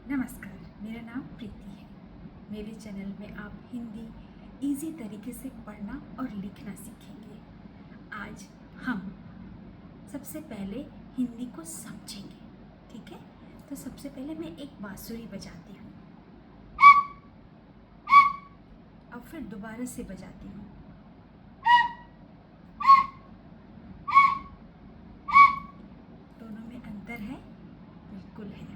नमस्कार, मेरा नाम प्रीति है। मेरे चैनल में आप हिंदी इजी तरीके से पढ़ना और लिखना सीखेंगे। आज हम सबसे पहले हिंदी को समझेंगे, ठीक है? तो सबसे पहले मैं एक बांसुरी बजाती हूँ और फिर दोबारा से बजाती हूँ। दोनों में अंतर है? बिल्कुल है।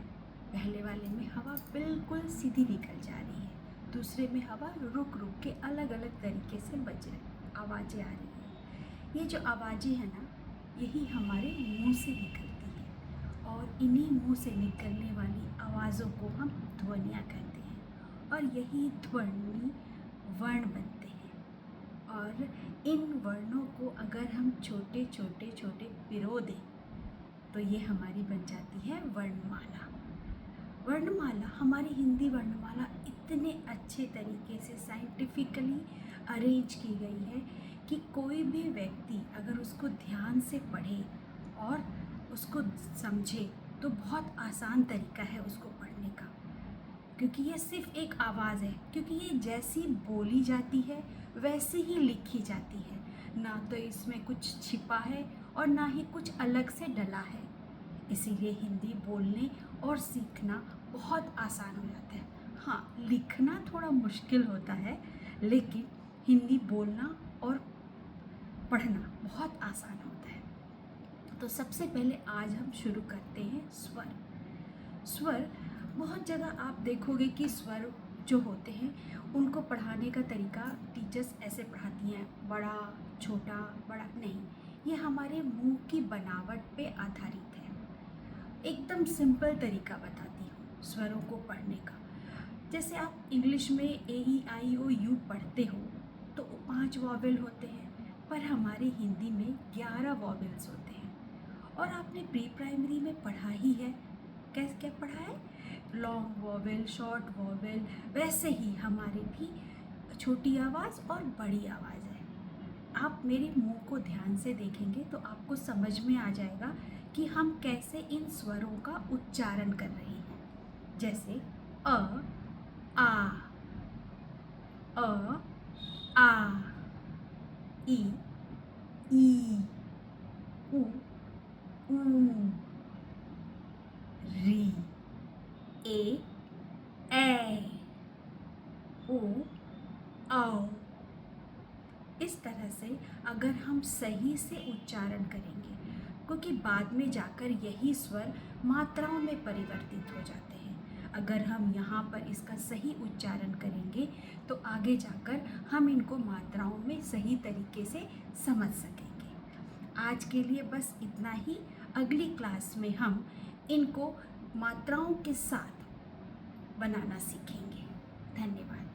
पहले वाले में हवा बिल्कुल सीधी निकल जा रही है, दूसरे में हवा रुक रुक के अलग अलग तरीके से बज रही आवाज़ें आ रही हैं। ये जो आवाज़ें हैं ना, यही हमारे मुंह से निकलती है और इन्हीं मुंह से निकलने वाली आवाज़ों को हम ध्वनियाँ कहते हैं और यही ध्वनि वर्ण बनते हैं। और इन वर्णों को अगर हम छोटे छोटे पिरो दें तो ये हमारी बन जाती है वर्णमाला। वर्णमाला, हमारी हिंदी वर्णमाला इतने अच्छे तरीके से साइंटिफिकली अरेंज की गई है कि कोई भी व्यक्ति अगर उसको ध्यान से पढ़े और उसको समझे तो बहुत आसान तरीका है उसको पढ़ने का, क्योंकि ये सिर्फ एक आवाज़ है। क्योंकि ये जैसी बोली जाती है वैसे ही लिखी जाती है, ना तो इसमें कुछ छिपा है और ना ही कुछ अलग से डला है। इसीलिए हिंदी बोलने और सीखना बहुत आसान हो जाता है। हाँ, लिखना थोड़ा मुश्किल होता है, लेकिन हिंदी बोलना और पढ़ना बहुत आसान होता है। तो सबसे पहले आज हम शुरू करते हैं स्वर। स्वर, बहुत जगह आप देखोगे कि स्वर जो होते हैं उनको पढ़ाने का तरीका टीचर्स ऐसे पढ़ाती हैं, बड़ा छोटा बड़ा नहीं, ये हमारे मुंह की बनावट पे आधारित है। एकदम सिंपल तरीका बताती हूँ स्वरों को पढ़ने का। जैसे आप इंग्लिश में AEIOU पढ़ते हो तो 5 वॉवेल होते हैं, पर हमारे हिंदी में 11 वॉवेल्स होते हैं। और आपने प्री प्राइमरी में पढ़ा ही है, कैसे क्या पढ़ा है? Long vowel, short vowel. वैसे ही हमारी भी छोटी आवाज़ और बड़ी आवाज़ है। आप मेरे मुंह को ध्यान से देखेंगे तो आपको समझ में आ जाएगा कि हम कैसे इन स्वरों का उच्चारण कर रहे हैं। जैसे अ, आ, अ, आ, ई, ई, उ, री, ए, ओ, औ। इस तरह से अगर हम सही से उच्चारण करेंगे, क्योंकि बाद में जाकर यही स्वर मात्राओं में परिवर्तित हो जाते हैं। अगर हम यहाँ पर इसका सही उच्चारण करेंगे तो आगे जाकर हम इनको मात्राओं में सही तरीके से समझ सकेंगे। आज के लिए बस इतना ही। अगली क्लास में हम इनको मात्राओं के साथ बनाना सीखेंगे। धन्यवाद।